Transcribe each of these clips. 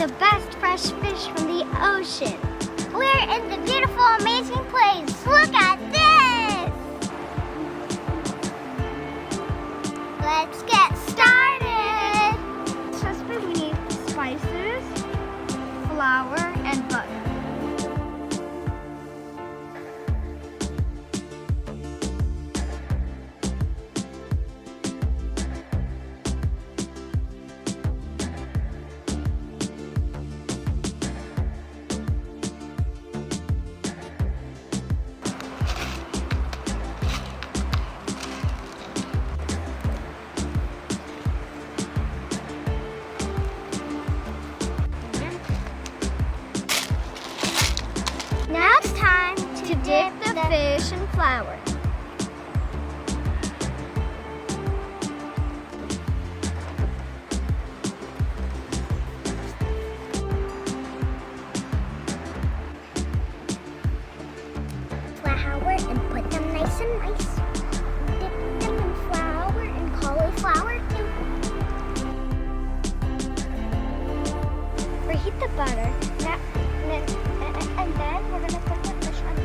the best fresh fish from the ocean. We're in the beautiful, amazing place. Look at this! Let's get started. First, we need spices, flour, and butter. Now it's time to dip the fish in flour. Flour and put them nice and nice. Dip them in flour and cauliflower too. Reheat the butter. And then we're going to put the fish on the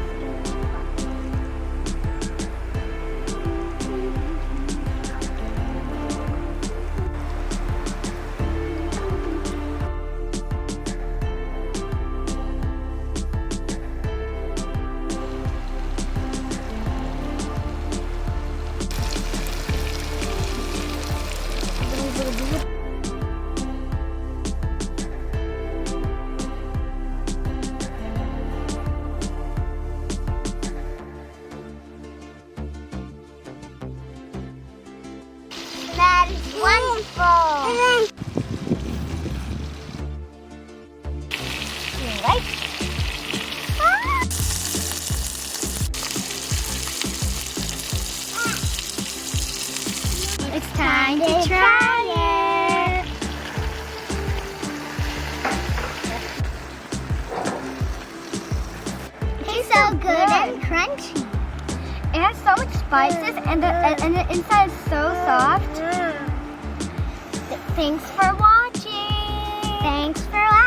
That is wonderful. Right? It's time to try it. It's so good and crunchy. It has so much spices, and the inside is so soft. Thanks for watching. Thanks for watching.